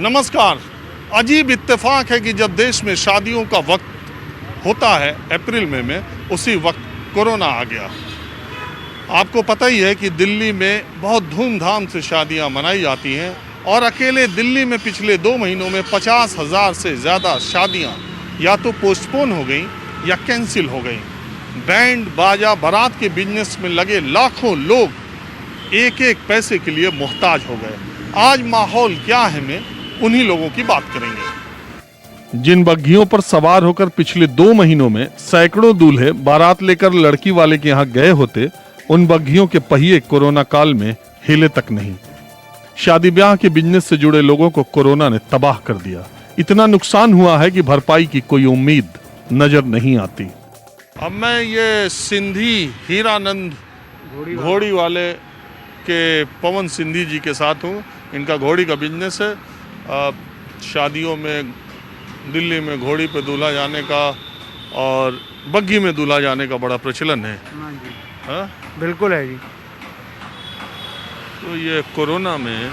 नमस्कार। अजीब इत्तेफाक है कि जब देश में शादियों का वक्त होता है अप्रैल में उसी वक्त कोरोना आ गया। आपको पता ही है कि दिल्ली में बहुत धूमधाम से शादियां मनाई जाती हैं और अकेले दिल्ली में पिछले 2 महीनों में 50,000 से ज़्यादा शादियां या तो पोस्टपोन हो गई या कैंसिल हो गई। बैंड बाजा बारात के बिजनेस में लगे लाखों लोग एक एक पैसे के लिए मोहताज हो गए। आज माहौल क्या है में उन्हीं लोगों की बात करेंगे। जिन बग्घियों पर सवार होकर पिछले 2 महीनों में सैकड़ों दूल्हे बारात लेकर लड़की वाले के यहाँ गए होते, उन बग्घियों के पहिए कोरोना काल में हिले तक नहीं। शादी ब्याह के बिजनेस से जुड़े लोगों को कोरोना ने तबाह कर दिया। इतना नुकसान हुआ है कि भरपाई की कोई उम्मीद नजर नहीं आती। अब मैं ये सिंधी हीरानंद घोड़ी वाले के पवन सिंधी जी के साथ हूँ। इनका घोड़ी का बिजनेस है। शादियों में दिल्ली में घोड़ी पे दूल्हा जाने का और बग्घी में दूल्हा जाने का बड़ा प्रचलन है। हाँ जी, हाँ? बिल्कुल है जी। तो ये कोरोना में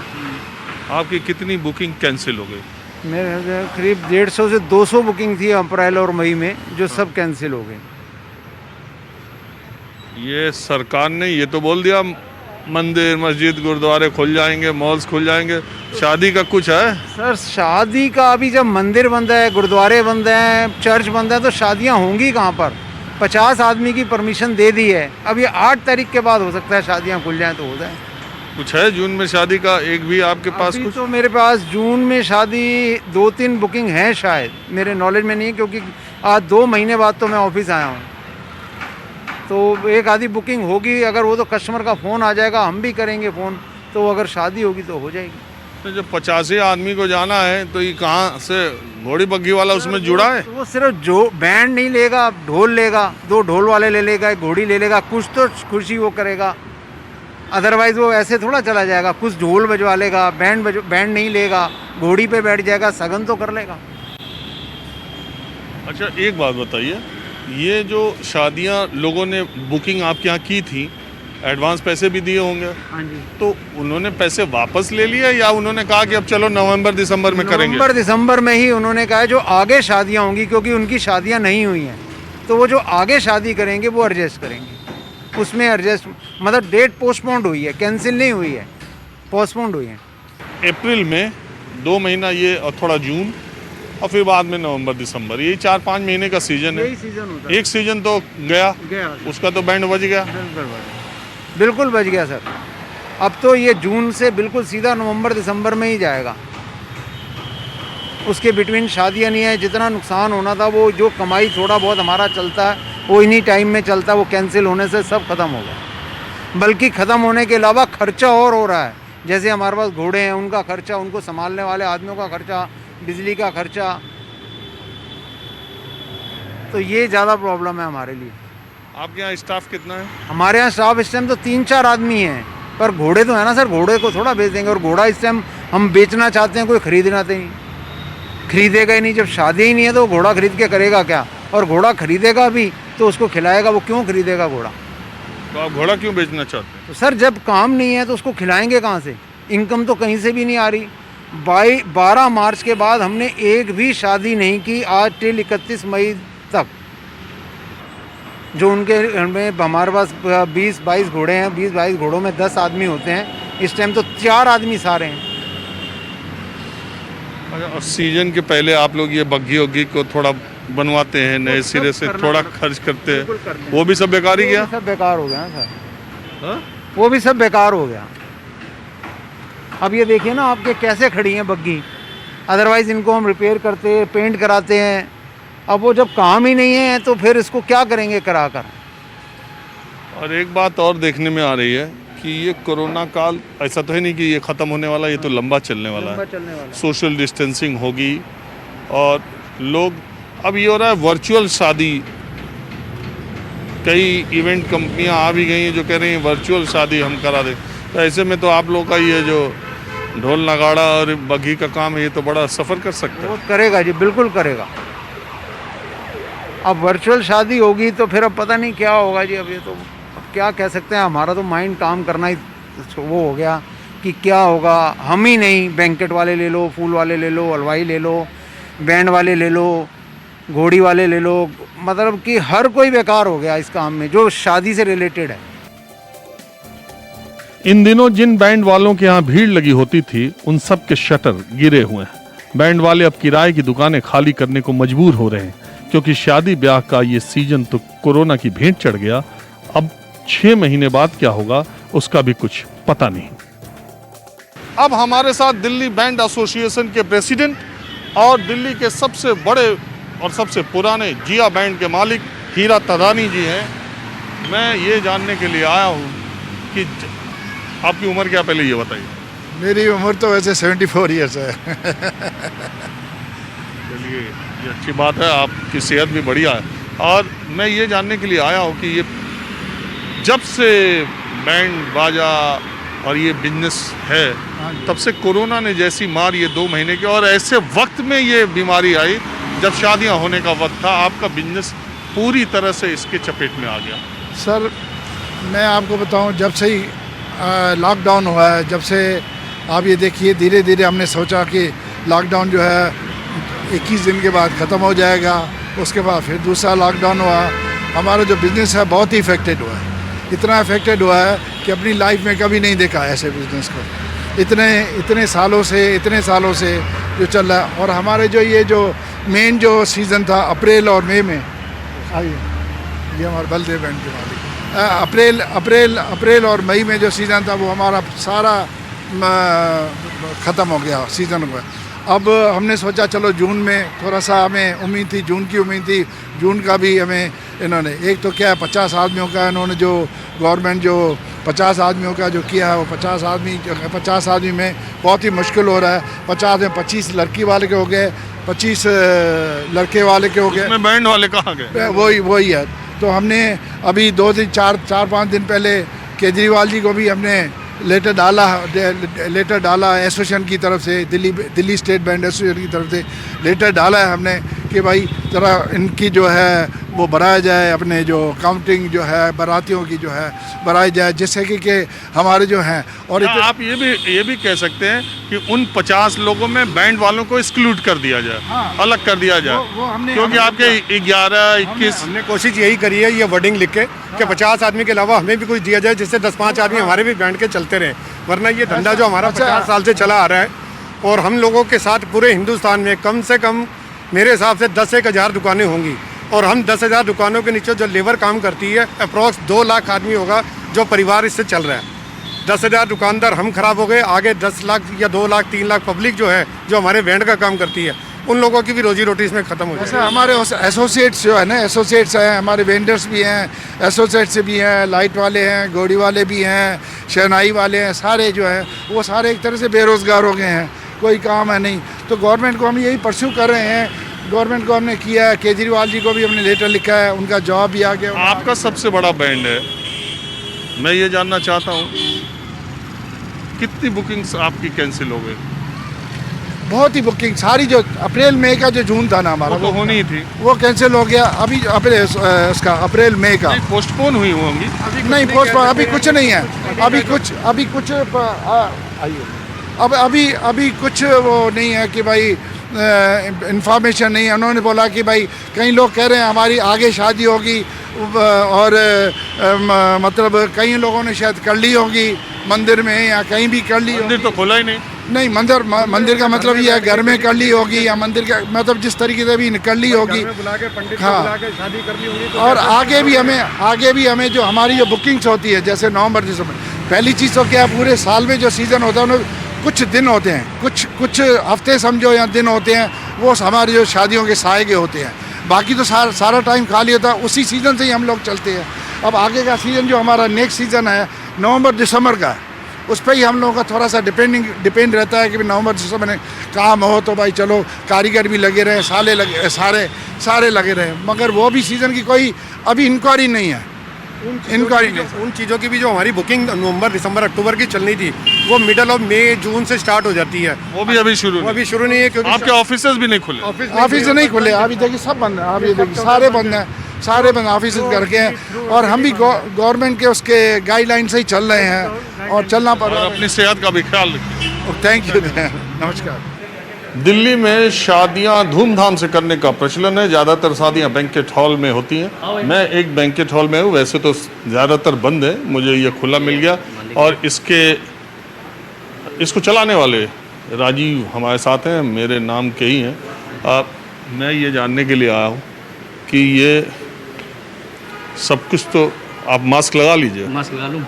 आपकी कितनी बुकिंग कैंसिल हो गई? मेरे करीब 150 से 200 बुकिंग थी अप्रैल और मई में, जो सब कैंसिल हो गई। ये सरकार ने ये तो बोल दिया मंदिर मस्जिद गुरुद्वारे खुल जाएंगे, मॉल्स खुल जाएंगे, शादी का कुछ है? सर शादी का अभी जब मंदिर बंद है, गुरुद्वारे बंद हैं, चर्च बंद है, तो शादियां होंगी कहाँ पर? 50 आदमी की परमिशन दे दी है। अब ये 8 तारीख के बाद हो सकता है शादियां खुल जाएं तो हो जाए। कुछ है जून में शादी का एक भी आपके पास? अभी कुछ तो मेरे पास जून में शादी 2-3 बुकिंग है, शायद मेरे नॉलेज में नहीं है, क्योंकि आज 2 महीने बाद तो मैं ऑफिस आया हूँ। तो एक आधी बुकिंग होगी। अगर वो तो कस्टमर का फ़ोन आ जाएगा, हम भी करेंगे फ़ोन, तो अगर शादी होगी तो हो जाएगी। तो जब 85 आदमी को जाना है तो ये कहाँ से घोड़ी बग्घी वाला उसमें जुड़ा है? वो सिर्फ जो बैंड नहीं लेगा, ढोल लेगा, 2 ढोल वाले ले लेगा, एक घोड़ी ले लेगा, कुछ तो खुशी वो करेगा। अदरवाइज़ वो ऐसे थोड़ा चला जाएगा। कुछ ढोल बजवा लेगा, बैंड नहीं लेगा, घोड़ी पे बैठ जाएगा, सगन तो कर लेगा। अच्छा एक बात बताइए, ये जो शादियां लोगों ने बुकिंग आपके यहाँ की थी, एडवांस पैसे भी दिए होंगे, हाँ जी। तो उन्होंने पैसे वापस ले लिए या उन्होंने कहा कि अब चलो नवंबर दिसंबर में करेंगे? नवंबर दिसंबर में ही उन्होंने कहा है जो आगे शादियां होंगी, क्योंकि उनकी शादियां नहीं हुई हैं, तो वो जो आगे शादी करेंगे वो एडजस्ट करेंगे। उसमें एडजस्ट मतलब डेट पोस्टपोन्ड हुई है, कैंसिल नहीं हुई है, पोस्टपोन्ड हुई है। अप्रैल में 2 महीना ये और थोड़ा जून और फिर बाद में नवंबर दिसंबर, यही 4-5 महीने का सीजन है। यही सीजन होता है। एक सीजन तो गया, उसका तो बैंड बज गया। बिल्कुल बच गया सर। अब तो ये जून से बिल्कुल सीधा नवंबर दिसंबर में ही जाएगा। उसके बिटवीन शादियाँ नहीं है। जितना नुकसान होना था, वो जो कमाई थोड़ा बहुत हमारा चलता है वो इन्हीं टाइम में चलता है, वो कैंसिल होने से सब खत्म होगा। बल्कि ख़त्म होने के अलावा खर्चा और हो रहा है। जैसे हमारे पास घोड़े हैं, उनका खर्चा, उनको संभालने वाले आदमियों का खर्चा, बिजली का खर्चा, तो ये ज़्यादा प्रॉब्लम है हमारे लिए। आपके यहाँ स्टाफ कितना है? हमारे यहाँ स्टाफ इस टाइम तो 3-4 आदमी हैं, पर घोड़े तो है ना सर, घोड़े को थोड़ा बेच देंगे। और घोड़ा इस टाइम हम बेचना चाहते हैं, कोई खरीदना तो नहीं, खरीदेगा ही नहीं। जब शादी ही नहीं है तो घोड़ा खरीद के करेगा क्या? और घोड़ा खरीदेगा भी तो उसको खिलाएगा, वो क्यों खरीदेगा घोड़ा? तो आप घोड़ा क्यों बेचना चाहते हैं? तो सर जब काम नहीं है तो उसको खिलाएंगे कहाँ से? इनकम तो कहीं से भी नहीं आ रही। 12 मार्च के बाद हमने एक भी शादी नहीं की आज टिल 31 मई तक। जो उनके में हमारे पास 20-22 घोड़े हैं, 20-22 घोड़ों में 10 आदमी होते हैं। इस टाइम तो 4 आदमी सारे हैं। और सीजन के पहले आप लोग ये बग्घी वग्घी को थोड़ा बनवाते हैं, नए सिरे से थोड़ा खर्च करते हैं, वो भी सब बेकार ही गया? सब बेकार हो गया सर। हाँ? वो भी सब बेकार हो गया। अब ये देखिए ना आपके कैसे खड़ी हैं बग्घी। अदरवाइज़ इनको हम रिपेयर करते हैं, पेंट कराते हैं। अब वो जब काम ही नहीं है तो फिर इसको क्या करेंगे करा कर? और एक बात और देखने में आ रही है कि ये कोरोना काल ऐसा तो है नहीं कि ये ख़त्म होने वाला, ये तो लंबा चलने वाला है। सोशल डिस्टेंसिंग होगी और लोग, अब ये हो रहा है वर्चुअल शादी। कई इवेंट कंपनियां आ भी गई हैं जो कह रही हैं वर्चुअल शादी हम करा दें। तो ऐसे में तो आप लोग का ये जो ढोल नगाड़ा और बग्घी का काम है, ये तो बड़ा सफ़र कर सकता है। वो करेगा जी, बिल्कुल करेगा। अब वर्चुअल शादी होगी तो फिर अब पता नहीं क्या होगा जी। अब ये तो अब क्या कह सकते हैं, हमारा तो माइंड काम करना ही वो हो गया। कि क्या होगा। हम ही नहीं, बैंकेट वाले ले लो, फूल वाले ले लो, हलवाई ले लो, बैंड वाले ले लो, घोड़ी वाले ले लो, मतलब कि हर कोई बेकार हो गया इस काम में जो शादी से रिलेटेड है। इन दिनों जिन बैंड वालों के यहाँ भीड़ लगी होती थी उन सब के शटर गिरे हुए हैं। बैंड वाले अब किराए की दुकानें खाली करने को मजबूर हो रहे हैं क्योंकि शादी ब्याह का ये सीजन तो कोरोना की भेंट चढ़ गया। अब 6 महीने बाद क्या होगा उसका भी कुछ पता नहीं। अब हमारे साथ दिल्ली बैंड एसोसिएशन के प्रेसिडेंट और दिल्ली के सबसे बड़े और सबसे पुराने जिया बैंड के मालिक हीरा तदानी जी हैं। मैं ये जानने के लिए आया हूँ कि आपकी उम्र क्या, पहले ये बताइए। मेरी उम्र तो वैसे 74 ईयर्स है। चलिए, ये अच्छी बात है, आपकी सेहत भी बढ़िया है। और मैं ये जानने के लिए आया हूँ कि ये जब से बैंड बाजा और ये बिजनेस है तब से कोरोना ने जैसी मार ये 2 महीने की, और ऐसे वक्त में ये बीमारी आई जब शादियां होने का वक्त था, आपका बिजनेस पूरी तरह से इसके चपेट में आ गया। सर मैं आपको बताऊं, जब से ही लॉकडाउन हुआ है, जब से आप ये देखिए धीरे धीरे हमने सोचा कि लॉकडाउन जो है 21 दिन के बाद ख़त्म हो जाएगा, उसके बाद फिर दूसरा लॉकडाउन हुआ। हमारा जो बिज़नेस है बहुत ही इफ़ेक्टेड हुआ है, इतना इफ़ेक्टेड हुआ है कि अपनी लाइफ में कभी नहीं देखा ऐसे बिज़नेस को। इतने सालों से जो चल रहा है। और हमारे जो ये जो मेन जो सीज़न था अप्रैल और मई में, आइए ये हमारे बलदेव बैंड के मालिक, अप्रैल और मई में जो सीज़न था वो हमारा सारा ख़त्म हो गया, सीज़न हुआ। अब हमने सोचा चलो जून में थोड़ा सा हमें उम्मीद थी, जून की उम्मीद थी, जून का भी हमें इन्होंने, एक तो क्या है 50 आदमियों का इन्होंने जो गवर्नमेंट जो 50 आदमियों का जो किया है वो 50 आदमी में बहुत ही मुश्किल हो रहा है। 50 में 25 लड़की वाले के हो गए, 25 लड़के वाले के हो गए, इसमें बैंड वाले कहाँ गए? वही है। तो हमने अभी 4-5 दिन पहले केजरीवाल जी को भी हमने लेटर डाला एसोसिएशन की तरफ से, दिल्ली स्टेट बैंड एसोसिएशन की तरफ से लेटर डाला है हमने कि भाई ज़रा इनकी जो है वो बढ़ाया जाए, अपने जो काउंटिंग जो है बारातियों की जो है बढ़ाई जाए, जिससे कि हमारे जो हैं। और आप ये भी कह सकते हैं कि उन 50 लोगों में बैंड वालों को एक्सक्लूड कर दिया जाए, हाँ, अलग कर दिया जाए, वो हमने, क्योंकि आपके 11-21 हमने कोशिश यही करी है ये वर्डिंग लिख के कि 50 आदमी के अलावा हमें भी कुछ दिया जाए जिससे 10-5 आदमी हमारे भी बैंड के चलते रहे, वरना ये धंधा जो हमारा 50 साल से चला आ रहा है और हम लोगों के साथ पूरे हिंदुस्तान में कम से कम मेरे हिसाब से 10 से 1,000 दुकानें होंगी और हम 10,000 दुकानों के नीचे जो लेबर काम करती है अप्रॉक्स 2 लाख आदमी होगा जो परिवार इससे चल रहा है। 10,000 दुकानदार हम खराब हो गए, आगे 10 लाख या 2 लाख 3 लाख पब्लिक जो है जो हमारे बैंड का काम करती है उन लोगों की भी रोजी रोटी इसमें ख़त्म हो जैसे जाए। हमारे एसोसिएट्स जो है ना, एसोसिएट्स हैं, हमारे वेंडर्स भी हैं, एसोसिएट्स भी हैं, लाइट वाले हैं, घोड़ी वाले भी हैं, शहनाई वाले हैं, सारे जो हैं वो सारे एक तरह से बेरोज़गार हो गए हैं, कोई काम है नहीं। तो गवर्नमेंट को हम यही परस्यू कर रहे हैं, गवर्नमेंट को हमने किया है, केजरीवाल जी को भी हमने लेटर लिखा है, उनका जवाब भी आ गया। आपका सबसे बड़ा बैंड है, मैं ये जानना चाहता हूँ कितनी बुकिंग्स आपकी कैंसिल हो गई? बहुत ही बुकिंग सारी, जो अप्रैल मई का जो जून था ना हमारा, वो तो होनी ही थी, वो कैंसिल हो गया। अभी अप्रैल मई का पोस्टपोन हुई होंगी। नहीं, पोस्टपोन अभी कुछ नहीं है, अभी कुछ अभी कुछ वो नहीं है कि भाई इंफॉर्मेशन नहीं है। उन्होंने बोला कि भाई कई लोग कह रहे हैं हमारी आगे शादी होगी और मतलब कई लोगों ने शायद कर ली होगी मंदिर में या कहीं भी कर ली, मंदिर तो खोला ही नहीं। नहीं, मंदिर का मतलब ये है घर में कर ली होगी या मंदिर का मतलब जिस तरीके से भी कर ली होगी, हाँ। शादी करनी होगी और आगे भी हमें जो हमारी जो बुकिंग्स होती है जैसे नवंबर दिसंबर, पहली चीज़ तो क्या पूरे साल में जो सीज़न होता है उनमें कुछ दिन होते हैं, कुछ हफ्ते समझो या दिन होते हैं, वो हमारे जो शादियों के साए के होते हैं। बाकी तो सारा टाइम खाली होता है, उसी सीज़न से ही हम लोग चलते हैं। अब आगे का सीज़न जो हमारा नेक्स्ट सीज़न है नवंबर दिसंबर का, उस पर ही हम लोगों का थोड़ा सा डिपेंड रहता है कि नवंबर दिसंबर में काम हो तो भाई चलो कारीगर भी लगे रहे, सारे लगे रहे, मगर वो भी सीज़न की कोई अभी इंक्वायरी नहीं है। उन चीज़ों की भी जो हमारी बुकिंग नवंबर दिसंबर अक्टूबर की चलनी थी वो मिडल ऑफ मई जून से स्टार्ट हो जाती है, वो भी अभी शुरू नहीं है क्योंकि आपके ऑफिस भी नहीं खुले। ऑफिस नहीं खुले, अभी देखिए सब बंद है, अभी देखिए सारे बंद हैं, सारे बंद ऑफिस करके हैं और हम भी गवर्नमेंट के उसके गाइडलाइन से ही चल रहे हैं और चलना पड़ रहा और अपनी सेहत का भी ख्याल रखिए। है। थैंक यू, नमस्कार। दिल्ली में शादियां धूमधाम से करने का प्रचलन है। ज़्यादातर शादियां बैंकेट हॉल में होती हैं। मैं एक बैंकेट हॉल में हूँ, वैसे तो ज़्यादातर बंद है, मुझे ये खुला मिल गया। और इसको चलाने वाले राजीव हमारे साथ हैं, मेरे नाम के ही हैं। मैं ये जानने के लिए आया हूँ कि ये सब कुछ तो आप मास्क लगा लीजिए। मास्क लगा लूँ।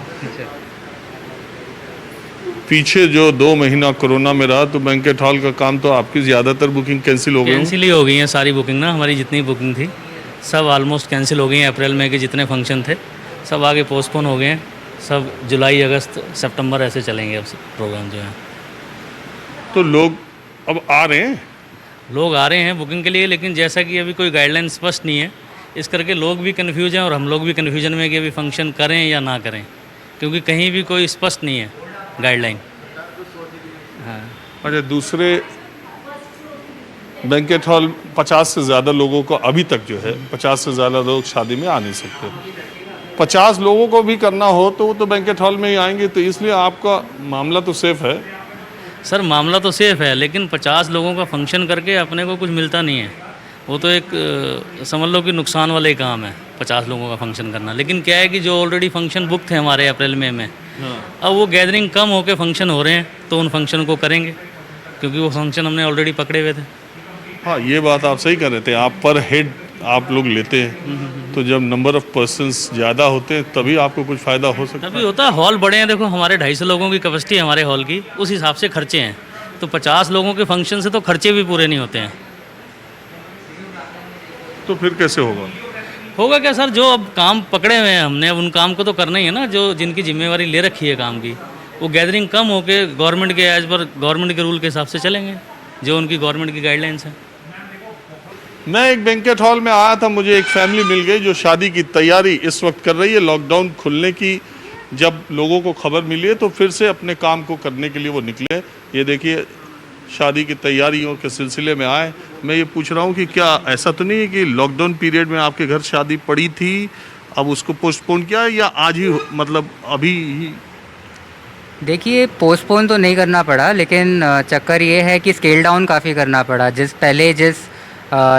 पीछे जो 2 महीना कोरोना में रहा तो बैंकेट हॉल का काम तो आपकी ज़्यादातर बुकिंग कैंसिल हो गई। कैंसिल ही हो गई हैं सारी बुकिंग ना, हमारी जितनी बुकिंग थी सब ऑलमोस्ट कैंसिल हो गई हैं। अप्रैल में के जितने फंक्शन थे सब आगे पोस्टपोन हो गए हैं। सब जुलाई अगस्त सितंबर ऐसे चलेंगे अब प्रोग्राम जो हैं। तो लोग अब आ रहे हैं। लोग आ रहे हैं बुकिंग के लिए, लेकिन जैसा कि अभी कोई गाइडलाइन स्पष्ट नहीं है, इस करके लोग भी कन्फ्यूज हैं और हम लोग भी कन्फ्यूजन में कि अभी फंक्शन करें या ना करें, क्योंकि कहीं भी कोई स्पष्ट नहीं है गाइडलाइन। हाँ, अच्छा, दूसरे बैंकेट हॉल 50 से ज़्यादा लोगों को अभी तक जो है 50 से ज़्यादा लोग शादी में आ नहीं सकते। 50 लोगों को भी करना हो तो वो तो बैंकेट हॉल में ही आएंगे, तो इसलिए आपका मामला तो सेफ है। सर मामला तो सेफ है, लेकिन 50 लोगों का फंक्शन करके अपने को कुछ मिलता नहीं है। वो तो एक समझ लो कि नुकसान वाला ही काम है 50 लोगों का फंक्शन करना। लेकिन क्या है कि जो ऑलरेडी फंक्शन बुक थे हमारे अप्रैल मई में, अब वो गैदरिंग कम होके फंक्शन हो रहे हैं तो उन फंक्शन को करेंगे, क्योंकि वो फंक्शन हमने ऑलरेडी पकड़े हुए थे। हाँ, ये बात आप सही कर रहे थे। आप पर हेड आप लोग लेते हैं, तो जब नंबर ऑफ पर्सन्स ज़्यादा होते हैं तभी आपको कुछ फ़ायदा हो सकता तभी है। होता है। हॉल बड़े हैं, देखो हमारे 250 लोगों की कैपेसिटी है हमारे हॉल की, उस हिसाब से खर्चे हैं। तो 50 लोगों के फंक्शन से तो खर्चे भी पूरे नहीं होते हैं। तो फिर कैसे होगा? होगा क्या सर, जो अब काम पकड़े हुए हैं हमने, अब उन काम को तो करना ही है ना, जो जिनकी जिम्मेवारी ले रखी है काम की। वो गैदरिंग कम होके गवर्नमेंट के एज पर गवर्नमेंट के रूल के हिसाब से चलेंगे, जो उनकी गवर्नमेंट की गाइडलाइंस हैं। मैं एक बैंकेट हॉल में आया था, मुझे एक फैमिली मिल गई जो शादी की तैयारी इस वक्त कर रही है। लॉकडाउन खुलने की जब लोगों को खबर मिली है तो फिर से अपने काम को करने के लिए वो निकले। ये देखिए, शादी की तैयारियों के सिलसिले में आए। मैं ये पूछ रहा हूँ कि क्या ऐसा तो नहीं है कि लॉकडाउन पीरियड में आपके घर शादी पड़ी थी, अब उसको पोस्टपोन किया, या आज ही मतलब अभी ही? देखिए, पोस्टपोन तो नहीं करना पड़ा, लेकिन चक्कर ये है कि स्केल डाउन काफ़ी करना पड़ा।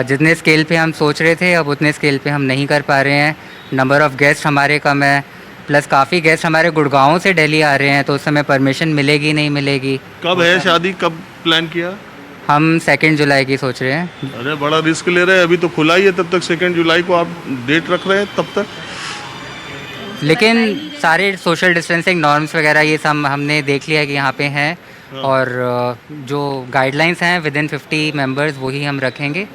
जितने स्केल पे हम सोच रहे थे अब उतने स्केल पे हम नहीं कर पा रहे हैं। नंबर ऑफ़ गेस्ट हमारे कम है, प्लस काफ़ी गेस्ट हमारे गुड़गांव से दिल्ली आ रहे हैं, तो उस समय परमिशन मिलेगी नहीं मिलेगी। कब है शादी, कब प्लान किया? हम 2 जुलाई की सोच रहे हैं। अरे बड़ा रिस्क ले रहे हैं, अभी तो खुला ही है, तब तक 2 जुलाई को आप डेट रख रहे हैं तब तक। लेकिन सारे सोशल डिस्टेंसिंग नॉर्म्स वगैरह ये सब हमने देख लिया है कि यहाँ पे हैं, और जो गाइडलाइंस हैं विदिन 50 मेंबर्स वही हम रखेंगे,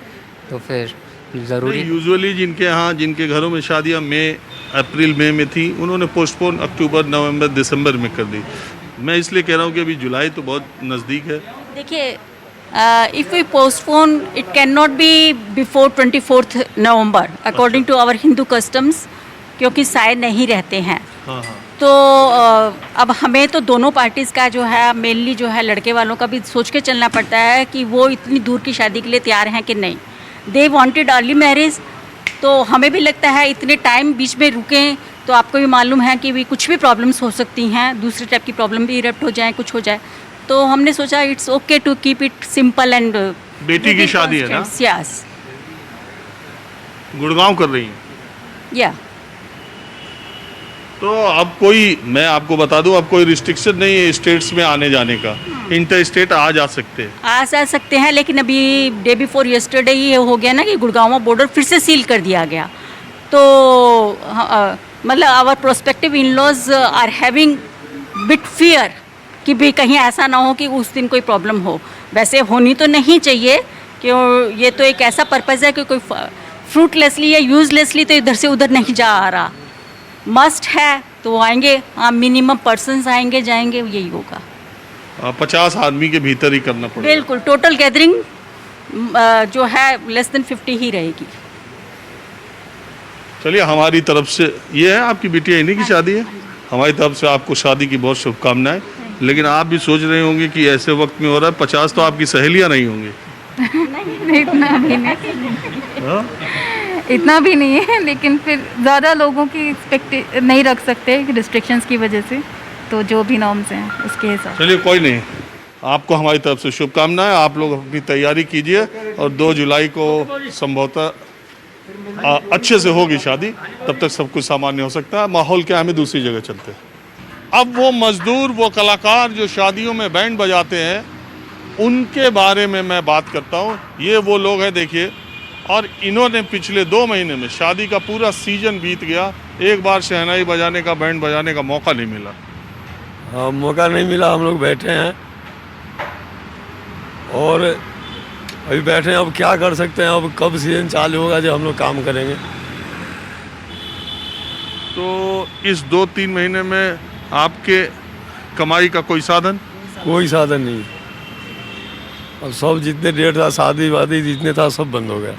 तो फिर ज़रूरी। यूजुअली जिनके यहाँ जिनके घरों में शादियाँ अप्रैल मई में थी, उन्होंने पोस्टपोन अक्टूबर नवंबर दिसंबर में कर दी। मैं इसलिए कह रहा हूँ कि अभी जुलाई तो बहुत नज़दीक है। देखिए, if we postpone it can not be before 24 November according to our Hindu customs, क्योंकि साए नहीं रहते हैं। हाँ हाँ। तो अब हमें तो दोनों पार्टीज़ का जो है, मेनली जो है लड़के वालों का भी सोच के चलना पड़ता है कि वो इतनी दूर की शादी के लिए तैयार हैं कि नहीं। दे वांटेड अर्ली मैरिज, तो हमें भी लगता है इतने टाइम बीच में रुकें तो आपको भी मालूम है कि भी कुछ भी प्रॉब्लम्स हो सकती हैं, दूसरे टाइप की प्रॉब्लम भी इरप्ट हो जाए, कुछ हो जाए। तो हमने सोचा it's okay to keep it simple and. बेटी की शादी है ना? यस, गुड़गांव कर रही हैं? या तो अब मैं आपको बता दूं, अब कोई रिस्ट्रिक्शन नहीं है स्टेट्स में आने जाने का। इंटर स्टेट आ जा सकते हैं। आ सकते हैं, लेकिन अभी डे बिफोर यस्टरडे ये हो गया ना कि गुड़गांव बॉर्डर फिर से सील कर दिया गया। तो मतलब our prospective in laws are having bit fear कि भी कहीं ऐसा ना हो कि उस दिन कोई प्रॉब्लम हो। वैसे होनी तो नहीं चाहिए, क्यों, ये तो एक ऐसा पर्पज़ है कि कोई फ्रूटलेसली या यूजलेसली तो इधर से उधर नहीं जा आ रहा। मस्ट है तो वो आएंगे, हाँ, मिनिमम पर्सन्स आएंगे जाएंगे, यही होगा। 50 आदमी के भीतर ही करना पड़ेगा। बिल्कुल, टोटल गैदरिंग जो है लेस देन 50 ही रहेगी। चलिए, हमारी तरफ से ये है, आपकी बिटिया इन्हीं की शादी है, हमारी तरफ से आपको शादी की बहुत शुभकामनाएं। लेकिन आप भी सोच रहे होंगे कि ऐसे वक्त में हो रहा है, 50 तो आपकी सहेलियां नहीं होंगी। नहीं, इतना भी नहीं। इतना भी नहीं है, लेकिन फिर ज़्यादा लोगों की एक्सपेक्ट नहीं रख सकते रिस्ट्रिक्शंस की वजह से, तो जो भी नॉर्म्स हैं उसके हिसाब। चलिए कोई नहीं, आपको हमारी तरफ से शुभकामनाएं। आप लोग अपनी तैयारी कीजिए और 2 जुलाई को संभवतः अच्छे से होगी शादी, तब तक सब कुछ सामान्य हो सकता है। माहौल क्या, हमें दूसरी जगह चलते हैं। अब वो मजदूर, वो कलाकार जो शादियों में बैंड बजाते हैं, उनके बारे में मैं बात करता हूँ। ये वो लोग हैं, देखिए, और इन्होंने पिछले 2 महीने में, शादी का पूरा सीजन बीत गया, एक बार शहनाई बजाने का, बैंड बजाने का मौका नहीं मिला। हाँ, मौका नहीं मिला, हम लोग बैठे हैं और अभी बैठे हैं। अब क्या कर सकते हैं, अब कब सीजन चालू होगा जब हम लोग काम करेंगे। तो इस 2-3 महीने में आपके कमाई का कोई साधन? कोई साधन नहीं। अब सब जितने डेट था, शादी वादी जितने था, सब बंद हो गया।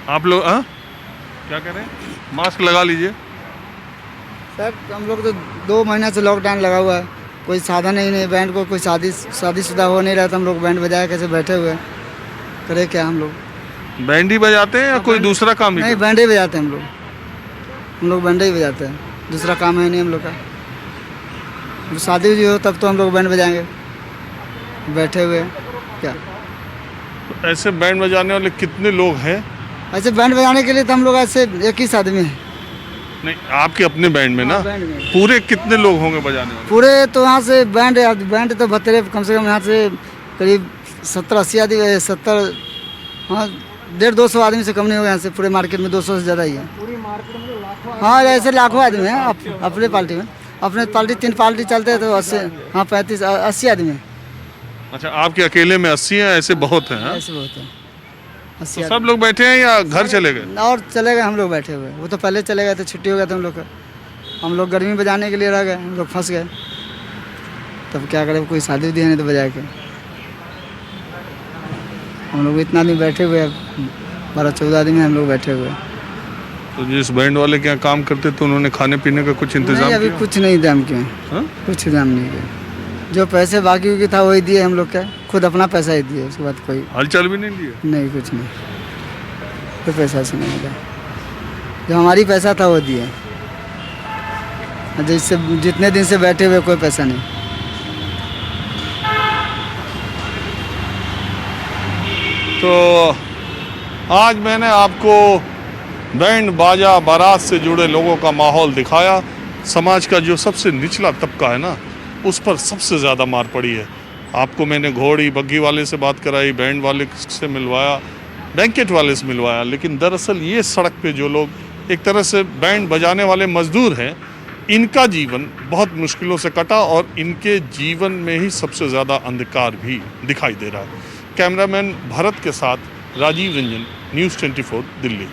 आप लोग क्या कह रहे हैं? मास्क लगा लीजिए। सर हम लोग तो 2 महीने से लॉकडाउन लगा हुआ है, कोई साधन ही नहीं। बैंड को कोई शादीशुदा हो नहीं रहा, तो हम लोग बैंड बजाए कैसे बैठे हुए हैं, करें क्या हम लोग? बैंड ही बजाते हैं या कोई दूसरा काम ही? नहीं, बैंड ही बजाते हैं हम लोग बैंड ही बजाते हैं, दूसरा काम है नहीं हम लोग का। शादी भी हो तब तो हम लोग बैंड बजाएंगे, बैठे हुए हैं क्या। तो ऐसे बैंड बजाने वाले कितने लोग हैं? ऐसे बैंड बजाने के लिए तो हम लोग ऐसे 21 आदमी हैं। नहीं, आपके अपने बैंड में ना बैंड में पूरे कितने लोग होंगे बजाने वाले? पूरे तो यहाँ से बैंड तो भत्तेरे कम से कम यहाँ से करीब 70-80 आदमी, 70, हाँ 150-200 आदमी से कम नहीं होगा यहाँ से। पूरे मार्केट में 200 से ज़्यादा ही है। हाँ ऐसे लाखों आदमी हैं अपने पार्टी में। अपने पार्टी 3 पार्टी चलते हैं तो 80, हाँ 35-80 आदमी हैं। अच्छा, आपके अकेले में 80 हैं? ऐसे बहुत हैं? ऐसे बहुत हैं, 80 तो सब लोग बैठे हैं या घर चले गए? और चले गए, हम लोग बैठे हुए। वो तो पहले चले गए थे, छुट्टी हो गया था हम लोग का। हम लोग गर्मी बजाने के लिए रह गए, हम लोग फंस गए। तब क्या करें, कोई शादी उदी है नहीं तो बजा के। हम लोग इतना नहीं बैठे हुए, 12-14 आदमी हम लोग बैठे हुए। तो जिस बैंड वाले के यहाँ काम करते तो उन्होंने खाने पीने का कुछ इंतजाम नहीं, अभी किया? कुछ नहीं दाम किए, कुछ दाम नहीं किए। जो पैसे बाकी की था वही दिए हम लोग का, खुद अपना पैसा ही दिए, उसके बाद कोई हलचल भी नहीं दिए? नहीं, कुछ नहीं, कोई पैसा से नहीं मिला। जो हमारी पैसा था वो दिए, जिससे जितने दिन से बैठे हुए कोई पैसा नहीं। तो आज मैंने आपको बैंड बाजा बारात से जुड़े लोगों का माहौल दिखाया। समाज का जो सबसे निचला तबका है ना, उस पर सबसे ज़्यादा मार पड़ी है। आपको मैंने घोड़ी बग्घी वाले से बात कराई, बैंड वाले से मिलवाया, बैंकेट वाले से मिलवाया, लेकिन दरअसल ये सड़क पे जो लोग एक तरह से बैंड बजाने वाले मजदूर हैं, इनका जीवन बहुत मुश्किलों से कटा और इनके जीवन में ही सबसे ज़्यादा अंधकार भी दिखाई दे रहा है। कैमरामैन भरत के साथ राजीव रंजन, न्यूज़ 24 दिल्ली।